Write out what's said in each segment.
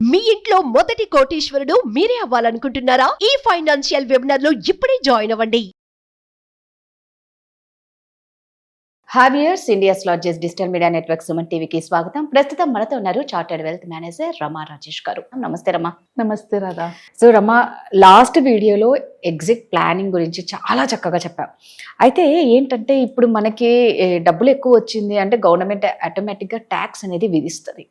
మీ ఇంట్లో మొదటి కోటీశ్వరుడు మీరే అవ్వాలనుకుంటున్నారా? ఈ ఫైనాన్షియల్ వెబినార్ లో ఇప్పుడే జాయిన్ అవ్వండి. Hi viewers India's largest digital media network Suman టీవీకి స్వాగతం. ప్రస్తుతం మనతో ఉన్నారు chartered wealth manager Rama Rajesh గారు. నమస్తే రమా. నమస్తే రాధా. సో రమా, లాస్ట్ వీడియోలో ఎగ్జిట్ ప్లానింగ్ గురించి చాలా చక్కగా చెప్పాం. అయితే ఏంటంటే ఇప్పుడు మనకి డబ్బులు ఎక్కువ వచ్చింది అంటే గవర్నమెంట్ ఆటోమేటిక్గా ట్యాక్స్ అనేది విధిస్తుంది.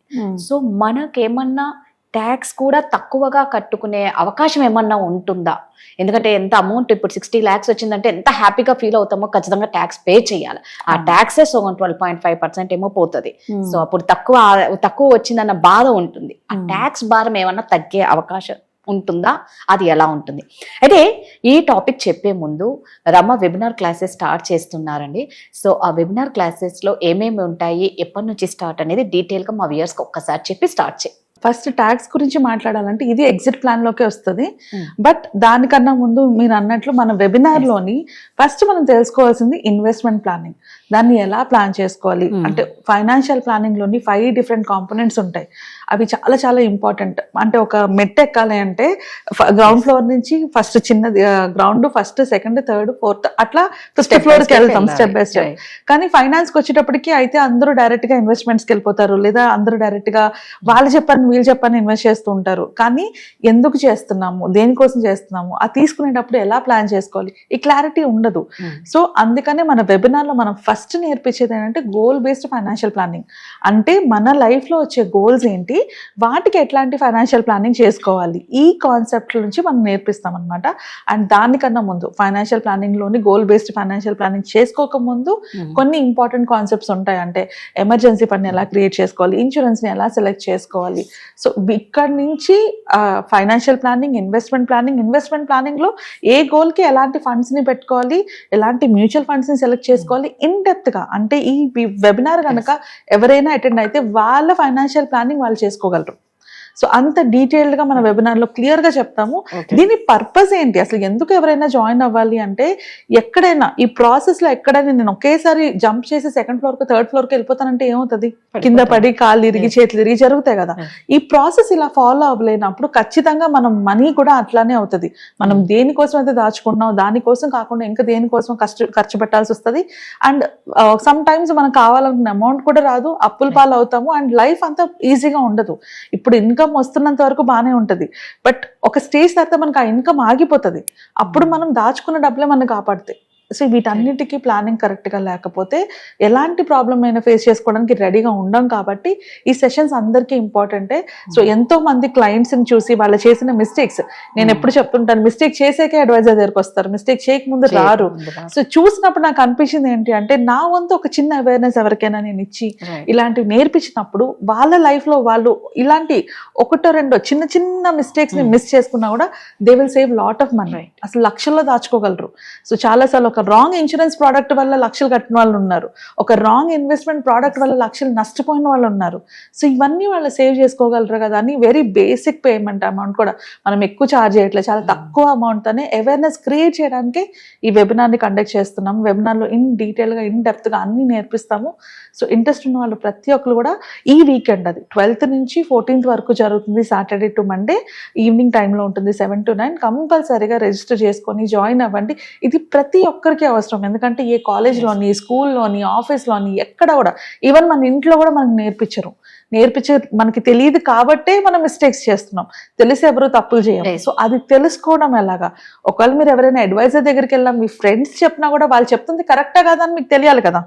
సో మనకేమన్నా ట్యాక్స్ కూడా తక్కువగా కట్టుకునే అవకాశం ఏమన్నా ఉంటుందా? ఎందుకంటే ఎంత అమౌంట్ ఇప్పుడు 60 lakhs వచ్చిందంటే ఎంత హ్యాపీగా ఫీల్ అవుతామో ఖచ్చితంగా ట్యాక్స్ పే చేయాలి. ఆ ట్యాక్సెస్ 12.5% ఏమో పోతుంది. సో అప్పుడు తక్కువ వచ్చిందన్న బాధ ఉంటుంది. ఆ ట్యాక్స్ భారం ఏమన్నా తగ్గే అవకాశం ఉంటుందా? అది ఎలా ఉంటుంది? అయితే ఈ టాపిక్ చెప్పే ముందు రమ వెబినార్ క్లాసెస్ స్టార్ట్ చేస్తున్నారండి. సో ఆ వెబినార్ క్లాసెస్లో ఏమేమి ఉంటాయి, ఎప్పటి నుంచి స్టార్ట్ అనేది డీటెయిల్గా మా వ్యూయర్స్కి ఒక్కసారి చెప్పి స్టార్ట్ చేయి. ఫస్ట్ ట్యాక్స్ గురించి మాట్లాడాలంటే ఇది ఎగ్జిట్ ప్లాన్ లోకే వస్తుంది. బట్ దానికన్నా ముందు మీరు అన్నట్లు మన వెబినార్ లోని ఫస్ట్ మనం తెలుసుకోవాల్సింది ఇన్వెస్ట్మెంట్ ప్లానింగ్. దాన్ని ఎలా ప్లాన్ చేసుకోవాలి అంటే ఫైనాన్షియల్ ప్లానింగ్ లోని 5 different కాంపోనెంట్స్ ఉంటాయి. అవి చాలా చాలా ఇంపార్టెంట్. అంటే ఒక మెట్ ఎక్కాలి అంటే గ్రౌండ్ ఫ్లోర్ నుంచి ఫస్ట్ చిన్నది ground, first second, third, fourth అట్లా 5th floor కి వెళ్తాం స్టెప్ బై స్టెప్. కానీ ఫైనాన్స్ కి వచ్చేటప్పటికి అయితే అందరూ డైరెక్ట్ గా ఇన్వెస్ట్మెంట్స్ కి వెళ్ళిపోతారు, లేదా అందరూ డైరెక్ట్ గా వాళ్ళు చెప్పని వీళ్ళు చెప్పని ఇన్వెస్ట్ చేస్తూ ఉంటారు. కానీ ఎందుకు చేస్తున్నాము, దేనికోసం చేస్తున్నాము, అది తీసుకునేటప్పుడు ఎలా ప్లాన్ చేసుకోవాలి, ఈ క్లారిటీ ఉండదు. సో అందుకనే మన వెబినార్ లో మనం ఫస్ట్ నేర్పించేది ఏంటంటే గోల్ బేస్డ్ ఫైనాన్షియల్ ప్లానింగ్. అంటే మన లైఫ్ లో వచ్చే గోల్స్ ఏంటి, వాటికి ఎట్లాంటి ఫైనాన్షియల్ ప్లానింగ్ చేసుకోవాలి, ఈ కాన్సెప్ట్ నుంచి మనం నేర్పిస్తాం అనమాట. అండ్ దానికన్నా ముందు ఫైనాన్షియల్ ప్లానింగ్ లోని గోల్ బేస్డ్ ఫైనాన్షియల్ ప్లానింగ్ చేసుకోక ముందు కొన్ని ఇంపార్టెంట్ కాన్సెప్ట్స్ ఉంటాయి. అంటే ఎమర్జెన్సీ ఫండ్ ఎలా క్రియేట్ చేసుకోవాలి, ఇన్సూరెన్స్ ని ఎలా సెలెక్ట్ చేసుకోవాలి. సో ఇక్కడ నుంచి ఫైనాన్షియల్ ప్లానింగ్, ఇన్వెస్ట్మెంట్ ప్లానింగ్ లో ఏ గోల్ కి ఎలాంటి ఫండ్స్ ని పెట్టుకోవాలి, ఎలాంటి మ్యూచువల్ ఫండ్స్ ని సెలెక్ట్ చేసుకోవాలి, ఇన్ డెప్త్ గా. అంటే ఈ వెబినార్ కనుక ఎవరైనా అటెండ్ అయితే వాళ్ళ ఫైనాన్షియల్ ప్లానింగ్ వాళ్ళు చేసుకోగలరు. సో అంత డీటెయిల్డ్ గా మన వెబినార్ లో క్లియర్ గా చెప్తాము. దీని పర్పస్ ఏంటి, అసలు ఎందుకు ఎవరైనా జాయిన్ అవ్వాలి అంటే, ఎక్కడైనా ఈ ప్రాసెస్ లో ఎక్కడైనా నేను ఒకేసారి జంప్ చేసి 2nd floor కి 3rd floor కి వెళ్ళిపోతానంటే ఏమవుతుంది, కింద పడి కాళ్ళు ఇరిగి చేతులు ఇరిగి జరుగుతాయి కదా. ఈ ప్రాసెస్ ఇలా ఫాలో అవ్వలేనప్పుడు ఖచ్చితంగా మనం మనీ కూడా అట్లానే అవుతుంది. మనం దేనికోసం అయితే దాచుకుంటున్నాం దానికోసం కాకుండా ఇంకా దేనికోసం ఖర్చు పెట్టాల్సి వస్తుంది. అండ్ సమ్ టైమ్స్ మనకు కావాలనుకున్న అమౌంట్ కూడా రాదు, అప్పుల పాలు అవుతాము. అండ్ లైఫ్ అంతా ఈజీగా ఉండదు. ఇప్పుడు ఇన్కమ్ వస్తున్నంత వరకు బాగానే ఉంటది, బట్ ఒక స్టేజ్ తర్వాత మనకు ఆ ఇన్కమ్ ఆగిపోతుంది. అప్పుడు మనం దాచుకున్న డబ్బులే మనకు కాపాడుతాయి. సో వీటన్నిటికీ ప్లానింగ్ కరెక్ట్గా లేకపోతే ఎలాంటి ప్రాబ్లం అయినా ఫేస్ చేసుకోవడానికి రెడీగా ఉండం. కాబట్టి ఈ సెషన్స్ అందరికీ ఇంపార్టెంటే. సో ఎంతో మంది క్లయింట్స్ని చూసి వాళ్ళు చేసిన మిస్టేక్స్, నేను ఎప్పుడు చెప్తుంటాను, మిస్టేక్ చేసేకే అడ్వైజర్ దగ్గరకు వస్తారు, మిస్టేక్ చేయకముందు రారు. సో చూసినప్పుడు నాకు అనిపించింది ఏంటి అంటే, నా వంతు ఒక చిన్న అవేర్నెస్ ఎవరికైనా నేను ఇచ్చి ఇలాంటివి నేర్పించినప్పుడు వాళ్ళ లైఫ్లో వాళ్ళు ఇలాంటి 1-2 చిన్న చిన్న మిస్టేక్స్ని మిస్ చేసుకున్నా కూడా they will save lot of money. అసలు లక్షల్లో దాచుకోగలరు. సో చాలాసార్లు ఒక రాంగ్ ఇన్సూరెన్స్ ప్రోడక్ట్ వల్ల లక్షలు కట్టిన వాళ్ళు ఉన్నారు, ఒక రాంగ్ ఇన్వెస్ట్మెంట్ ప్రోడక్ట్ వల్ల లక్షలు నష్టపోయిన వాళ్ళు ఉన్నారు. సో ఇవన్నీ వాళ్ళు సేవ్ చేసుకోగలరు కదా అని వెరీ బేసిక్ పేమెంట్ అమౌంట్ కూడా మనం ఎక్కువ ఛార్జ్ చేయట్లేదు, చాలా తక్కువ అమౌంట్తోనే అవేర్నెస్ క్రియేట్ చేయడానికి ఈ వెబినార్ని కండక్ట్ చేస్తున్నాం. వెబినార్లో ఇన్ డీటెయిల్గా ఇన్ డెప్త్గా అన్ని నేర్పిస్తాము. సో ఇంట్రెస్ట్ ఉన్న వాళ్ళు ప్రతి ఒక్కరు కూడా ఈ వీకెండ్, అది 12th నుంచి 14th వరకు జరుగుతుంది, సాటర్డే టు మండే ఈవినింగ్ టైంలో ఉంటుంది 7 to 9. కంపల్సరీగా రిజిస్టర్ చేసుకొని జాయిన్ అవ్వండి. ఇది ప్రతి ఒక్కరికి అవసరం. ఎందుకంటే ఏ కాలేజ్లోని, స్కూల్లోని, ఆఫీస్లోని ఎక్కడ కూడా, ఈవెన్ మన ఇంట్లో కూడా మనకు నేర్పించరు. మనకి తెలియదు కాబట్టే మనం మిస్టేక్స్ చేస్తున్నాం, తెలిసి ఎవరు తప్పులు చేయాలి. సో అది తెలుసుకోవడం ఎలాగా, ఒకవేళ మీరు ఎవరైనా అడ్వైజర్ దగ్గరికి వెళ్ళాం, మీ ఫ్రెండ్స్ చెప్పినా కూడా వాళ్ళు చెప్తుంది కరెక్టా కాదా అని మీకు తెలియాలి కదా.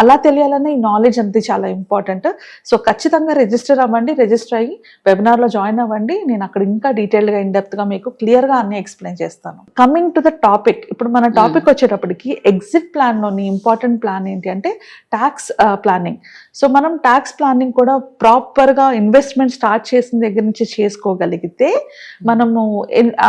అలా తెలియాలనే ఈ నాలెడ్జ్ అంతే చాలా ఇంపార్టెంట్. సో ఖచ్చితంగా రిజిస్టర్ అవ్వండి, రిజిస్టర్ అయ్యి వెబినార్లో జాయిన్ అవ్వండి. నేను అక్కడ ఇంకా డీటెయిల్డ్గా ఇన్డెప్త్గా మీకు క్లియర్గా అన్ని ఎక్స్ప్లెయిన్ చేస్తాను. కమింగ్ టు ద టాపిక్, ఇప్పుడు మన టాపిక్ వచ్చేటప్పటికి ఎగ్జిట్ ప్లాన్లోని ఇంపార్టెంట్ ప్లాన్ ఏంటి అంటే ట్యాక్స్ ప్లానింగ్. సో మనం ట్యాక్స్ ప్లానింగ్ కూడా ప్రాపర్గా ఇన్వెస్ట్మెంట్ స్టార్ట్ చేసిన దగ్గర నుంచి చేసుకోగలిగితే మనము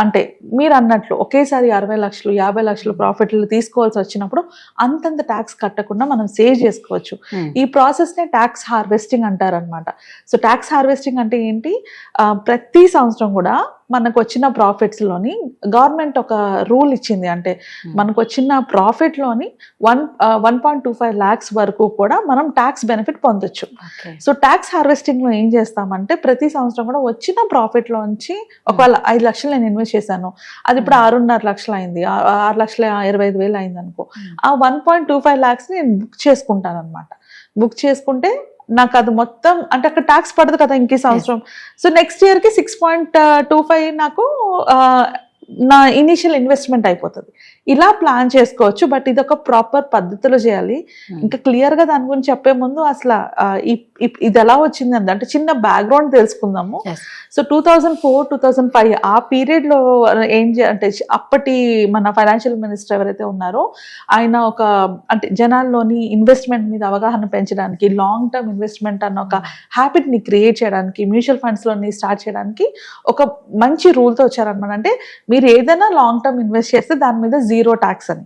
అంటే మీరు అన్నట్లు ఒకేసారి 60 లక్షలు 50 లక్షలు ప్రాఫిట్లు తీసుకోవాల్సి వచ్చినప్పుడు అంతంత ట్యాక్స్ కట్టకుండా మనం సేవ్ చేసుకోవచ్చు. ఈ ప్రాసెస్ నే ట్యాక్స్ హార్వెస్టింగ్ అంటారు అనమాట. సో ట్యాక్స్ హార్వెస్టింగ్ అంటే ఏంటి, ప్రతి సంవత్సరం కూడా మనకు వచ్చిన ప్రాఫిట్స్ లోని గవర్నమెంట్ ఒక రూల్ ఇచ్చింది, అంటే మనకు వచ్చిన ప్రాఫిట్ లోని 1.25 lakhs వరకు కూడా మనం ట్యాక్స్ బెనిఫిట్ పొందొచ్చు. సో ట్యాక్స్ హార్వెస్టింగ్ లో ఏం చేస్తామంటే ప్రతి సంవత్సరం కూడా వచ్చిన ప్రాఫిట్ లోంచి ఒకవేళ 5 లక్షలు నేను ఇన్వెస్ట్ చేశాను, అది ఇప్పుడు 6.5 లక్షలు అయింది, 6,25,000 అయింది అనుకో, ఆ 1.25 lakhs నేను బుక్ చేసుకుంటాను అనమాట. బుక్ చేసుకుంటే నాకు అది మొత్తం అంటే అక్కడ ట్యాక్స్ పడదు కదా ఇంకే సంవత్సరం. సో నెక్స్ట్ ఇయర్ కి 6.25 నాకు నా ఇనిషియల్ ఇన్వెస్ట్మెంట్ అయిపోతుంది. ఇలా ప్లాన్ చేసుకోవచ్చు, బట్ ఇది ఒక ప్రాపర్ పద్ధతిలో చేయాలి. ఇంకా క్లియర్ గా దాని గురించి చెప్పే ముందు అసలు ఇది ఎలా వచ్చింది అంటే చిన్న బ్యాక్గ్రౌండ్ తెలుసుకుందాము. సో 2004-2005 ఆ పీరియడ్ లో అంటే అప్పటి మన ఫైనాన్షియల్ మినిస్టర్ ఎవరైతే ఉన్నారో ఆయన ఒక అంటే జనాల్లోని ఇన్వెస్ట్మెంట్ మీద అవగాహన పెంచడానికి, లాంగ్ టర్మ్ ఇన్వెస్ట్మెంట్ అన్న ఒక హ్యాబిట్ ని క్రియేట్ చేయడానికి, మ్యూచువల్ ఫండ్స్ లోని స్టార్ట్ చేయడానికి ఒక మంచి రూల్ తో వచ్చారనమాట. అంటే మీరు ఏదైనా లాంగ్ టర్మ్ ఇన్వెస్ట్ చేస్తే దాని మీద 0 tax అని.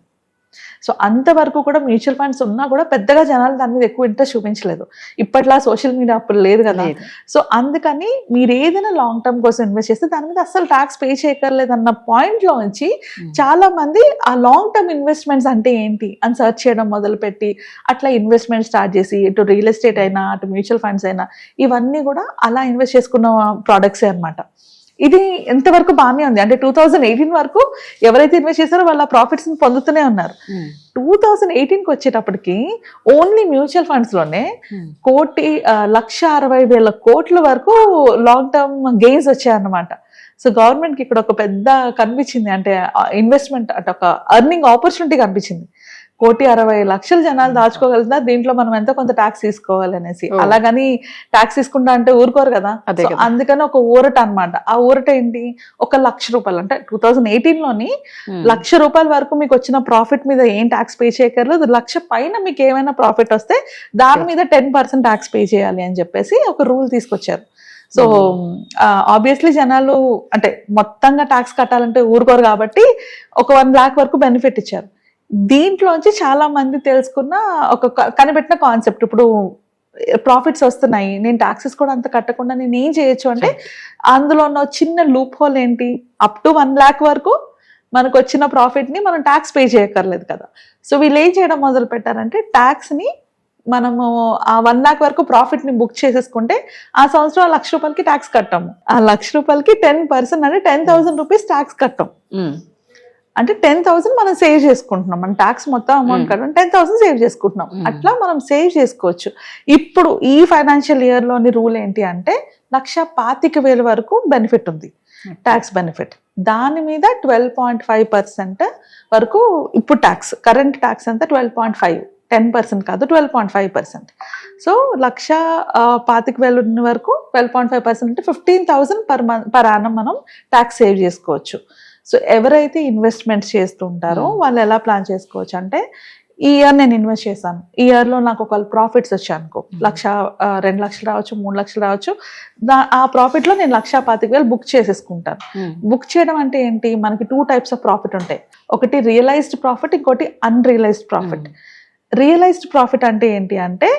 సో అంతవరకు కూడా మ్యూచువల్ ఫండ్స్ ఉన్నా కూడా పెద్దగా జనాలు దాని మీద ఎక్కువ ఇంట్రెస్ట్ చూపించలేదు. ఇప్పట్లా సోషల్ మీడియా అప్పుడు లేదు కదా. సో అందుకని మీరు ఏదైనా లాంగ్ టర్మ్ కోసం ఇన్వెస్ట్ చేస్తే దాని మీద అసలు ట్యాక్స్ పే చేయక్కర్లేదు అన్న పాయింట్ లో నుంచి చాలా మంది ఆ లాంగ్ టర్మ్ ఇన్వెస్ట్మెంట్స్ అంటే ఏంటి అని సర్చ్ చేయడం మొదలుపెట్టి అట్లా ఇన్వెస్ట్మెంట్ స్టార్ట్ చేసి ఇటు రియల్ ఎస్టేట్ అయినా అటు మ్యూచువల్ ఫండ్స్ అయినా ఇవన్నీ కూడా అలా ఇన్వెస్ట్ చేసుకున్న ప్రోడక్ట్సే అనమాట. ఇది ఎంతవరకు బాగానే ఉంది అంటే 2018 వరకు ఎవరైతే ఇన్వెస్ట్ చేశారో వాళ్ళ ప్రాఫిట్స్ పొందుతూనే ఉన్నారు. 2018కి వచ్చేటప్పటికి ఓన్లీ మ్యూచువల్ ఫండ్స్ లోనే 1,60,000 కోట్ల వరకు లాంగ్ టర్మ్ గెయిన్స్ వచ్చాయన్నమాట. సో గవర్నమెంట్ కి ఇక్కడ ఒక పెద్ద కనిపించింది, అంటే ఇన్వెస్ట్మెంట్ అంటే ఒక అర్నింగ్ ఆపర్చునిటీ కనిపించింది. 1,60,00,000 జనాలు దాచుకోగలుగుతున్నారు, దీంట్లో మనం ఎంతో కొంత ట్యాక్స్ తీసుకోవాలి అనేసి. అలాగని ట్యాక్స్ తీసుకుంటా అంటే ఊరుకోరు కదా. అందుకని ఒక ఊరట అనమాట. ఆ ఊరట ఏంటి, ₹1,00,000 అంటే 2018 లోని ₹1,00,000 వరకు మీకు వచ్చిన ప్రాఫిట్ మీద ఏం ట్యాక్స్ పే చేయక్కర్లేదు. 1,00,000 పైన మీకు ఏమైనా ప్రాఫిట్ వస్తే దాని మీద 10% ట్యాక్స్ పే చేయాలి అని చెప్పేసి ఒక రూల్ తీసుకొచ్చారు. సో ఆబ్వియస్లీ జనాలు అంటే మొత్తంగా ట్యాక్స్ కట్టాలంటే ఊరుకోరు కాబట్టి ఒక 1 lakh వరకు బెనిఫిట్ ఇచ్చారు. దీంట్లోంచి చాలా మంది తెలుసుకున్న ఒక కనిపెట్టిన కాన్సెప్ట్, ఇప్పుడు ప్రాఫిట్స్ వస్తున్నాయి, నేను టాక్సెస్ కూడా అంత కట్టకుండా నేను ఏం చేయొచ్చు అంటే అందులో ఉన్న చిన్న లూప్ హోల్ ఏంటి, అప్ టు 1 lakh వరకు మనకు వచ్చిన ప్రాఫిట్ ని మనం ట్యాక్స్ పే చేయక్కర్లేదు కదా. సో వీళ్ళు ఏం చేయడం మొదలు పెట్టారంటే ట్యాక్స్ ని మనము ఆ 1 lakh వరకు ప్రాఫిట్ ని బుక్ చేసేసుకుంటే ఆ సంవత్సరం ₹1,00,000కి ట్యాక్స్ కట్టాము. ఆ ₹1,00,000కి 10% అంటే 10,000 రూపీస్ ట్యాక్స్ కట్టాం. అంటే 10,000 మనం సేవ్ చేసుకుంటున్నాం. మన ట్యాక్స్ మొత్తం అమౌంట్ కట్టడం 10,000 సేవ్ చేసుకుంటున్నాం. అట్లా మనం సేవ్ చేసుకోవచ్చు. ఇప్పుడు ఈ ఫైనాన్షియల్ ఇయర్ లోని రూల్ ఏంటి అంటే 1,25,000 వరకు బెనిఫిట్ ఉంది, ట్యాక్స్ బెనిఫిట్. దాని మీద 12.5% వరకు ఇప్పుడు ట్యాక్స్, కరెంట్ ట్యాక్స్ అంతా 12.5, 10% కాదు 12.5%. సో 1,25,000 వరకు 12.5% అంటే 15,000 పర్ యానం మనం ట్యాక్స్ సేవ్ చేసుకోవచ్చు. సో ఎవరైతే ఇన్వెస్ట్మెంట్స్ చేస్తుంటారో వాళ్ళు ఎలా ప్లాన్ చేసుకోవచ్చు అంటే ఈ ఇయర్ నేను ఇన్వెస్ట్ చేశాను, ఈ ఇయర్ లో నాకు ఒక ప్రాఫిట్స్ వచ్చాయి అనుకో, 1,00,000, 2 లక్షలు రావచ్చు, 3 లక్షలు రావచ్చు. ఆ ప్రాఫిట్ లో నేను 1,25,000 బుక్ చేసేసుకుంటాను. బుక్ చేయడం అంటే ఏంటి, మనకి 2 types ఆఫ్ ప్రాఫిట్ ఉంటాయి. ఒకటి రియలైజ్డ్ ప్రాఫిట్, ఇంకోటి అన్రియలైజ్డ్ ప్రాఫిట్. రియలైజ్డ్ ప్రాఫిట్ అంటే ఏంటి అంటే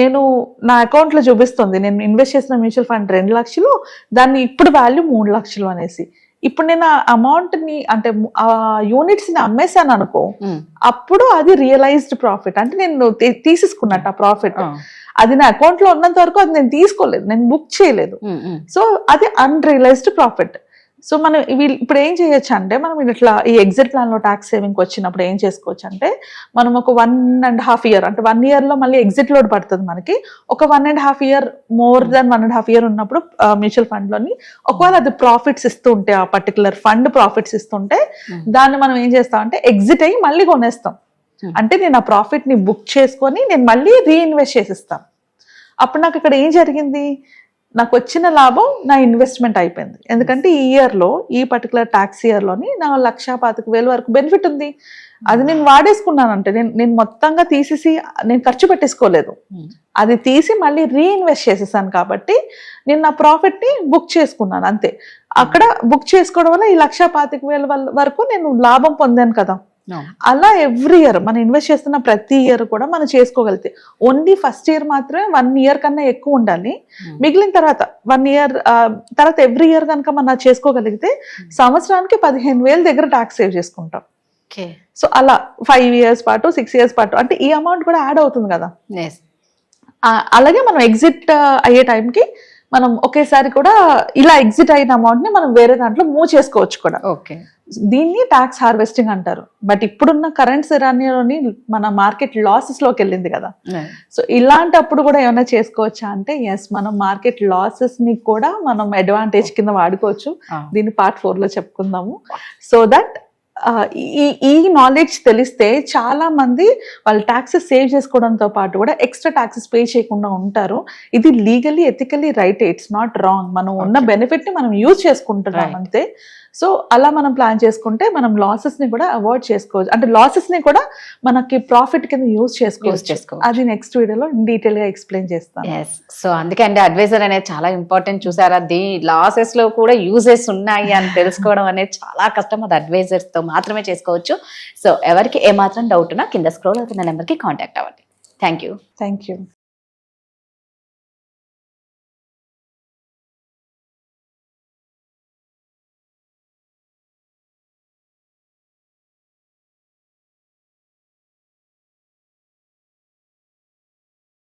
నేను నా అకౌంట్ లో చూపిస్తుంది నేను ఇన్వెస్ట్ చేసిన మ్యూచువల్ ఫండ్ 2 లక్షలు, దాన్ని ఇప్పుడు వాల్యూ 3 లక్షలు అనేసి. ఇప్పుడు నేను ఆ అమౌంట్ ని అంటే ఆ యూనిట్స్ ని అమ్మేశాను అనుకో, అప్పుడు అది రియలైజ్డ్ ప్రాఫిట్. అంటే నేను తీసేసుకున్నట్టు ఆ ప్రాఫిట్, అది నా అకౌంట్ లో ఉన్నంత వరకు అది నేను తీసుకోలేదు, నేను బుక్ చేయలేదు. సో అది అన్రియలైజ్డ్ ప్రాఫిట్. సో మనం ఇప్పుడు ఏం చేయొచ్చు అంటే మనం ఇట్లా ఈ ఎగ్జిట్ ప్లాన్ లో ట్యాక్స్ సేవింగ్ వచ్చినప్పుడు ఏం చేసుకోవచ్చు అంటే మనం ఒక 1.5 year అంటే 1 year లో మళ్ళీ ఎగ్జిట్ లోడ్ పడుతుంది మనకి. ఒక 1.5 year మోర్ దాన్ 1.5 year ఉన్నప్పుడు మ్యూచువల్ ఫండ్ లోని ఒకవేళ అది ప్రాఫిట్స్ ఇస్తుంటే, ఆ పర్టికులర్ ఫండ్ ప్రాఫిట్స్ ఇస్తుంటే దాన్ని మనం ఏం చేస్తాం అంటే ఎగ్జిట్ అయ్యి మళ్ళీ కొనేస్తాం. అంటే నేను ఆ ప్రాఫిట్ ని బుక్ చేసుకొని నేను మళ్ళీ రీఇన్వెస్ట్ చేసిస్తాను. అప్పుడు నాకు ఇక్కడ ఏం జరిగింది, నాకు వచ్చిన లాభం నా ఇన్వెస్ట్మెంట్ అయిపోయింది. ఎందుకంటే ఈ ఇయర్ లో ఈ పర్టికులర్ ట్యాక్స్ ఇయర్ లోని నా 1,25,000 వరకు బెనిఫిట్ ఉంది. అది నేను వాడేసుకున్నాను అంటే నేను మొత్తంగా తీసేసి నేను ఖర్చు పెట్టేసుకోలేదు, అది తీసి మళ్ళీ రీఇన్వెస్ట్ చేసేసాను. కాబట్టి నేను నా ప్రాఫిట్ ని బుక్ చేసుకున్నాను అంతే. అక్కడ బుక్ చేసుకోవడం వల్ల ఈ 1,25,000 వరకు నేను లాభం పొందాను కదా. అలా ఎవ్రీ ఇయర్ మనం ఇన్వెస్ట్ చేస్తున్న ప్రతి ఇయర్ కూడా మనం చేసుకోగలిగితే ఓన్లీ ఫస్ట్ ఇయర్ మాత్రమే 1 ఇయర్ కన్నా ఎక్కువ ఉండాలి. మిగిలిన తర్వాత 1 ఇయర్ తర్వాత ఎవ్రీ ఇయర్ కనుక మనం చేసుకోగలిగితే సంవత్సరానికి 15,000 దగ్గర ట్యాక్స్ సేవ్ చేసుకుంటాం. సో అలా 5 ఇయర్స్ పాటు 6 ఇయర్స్ పాటు అంటే ఈ అమౌంట్ కూడా యాడ్ అవుతుంది కదా. అలాగే మనం ఎగ్జిట్ అయ్యే టైంకి మనం ఒకేసారి కూడా ఇలా ఎగ్జిట్ అయిన అమౌంట్ ని మనం వేరే దాంట్లో మూవ్ చేసుకోవచ్చు కూడా. దీన్ని ట్యాక్స్ హార్వెస్టింగ్ అంటారు. బట్ ఇప్పుడున్న కరెంట్ సినారియోలోని మన మార్కెట్ లాసెస్ లోకి వెళ్ళింది కదా. సో ఇలాంటప్పుడు కూడా ఏమైనా చేసుకోవచ్చా అంటే ఎస్, మనం మార్కెట్ లాసెస్ ని కూడా మనం అడ్వాంటేజ్ కింద వాడుకోవచ్చు. దీన్ని పార్ట్ 4 లో చెప్పుకుందాము. సో దట్ ఈ నాలెడ్జ్ తెలిస్తే చాలా మంది వాళ్ళు ట్యాక్సెస్ సేవ్ చేసుకోవడంతో పాటు కూడా ఎక్స్ట్రా ట్యాక్సెస్ పే చేయకుండా ఉంటారు. ఇది legally ethically right, it's not wrong. మనం ఉన్న బెనిఫిట్ ని మనం యూజ్ చేసుకుంటున్నాం అంతే. సో అలా మనం ప్లాన్ చేసుకుంటే మనం లాసెస్ ని కూడా అవాయిడ్ చేసుకోవచ్చు. అంటే లాసెస్ ని కూడా మనకి ప్రాఫిట్ కింద యూజ్ చేసుకోవచ్చు. అది నెక్స్ట్ వీడియోలో డీటెయిల్ గా ఎక్స్ప్లెయిన్ చేస్తాను. సో అందుకే అండి అడ్వైజర్ అనేది చాలా ఇంపార్టెంట్. చూసారా, లాసెస్ లో కూడా యూజెస్ ఉన్నాయి అని తెలుసుకోవడం అనేది చాలా కష్టం. అది అడ్వైజర్స్ తో మాత్రమే చేసుకోవచ్చు. సో ఎవరికి ఏమాత్రం డౌట్ ఉన్నా కింద స్క్రోల్ అవుతున్న నెంబర్కి కాంటాక్ట్ అవ్వండి. Thank you.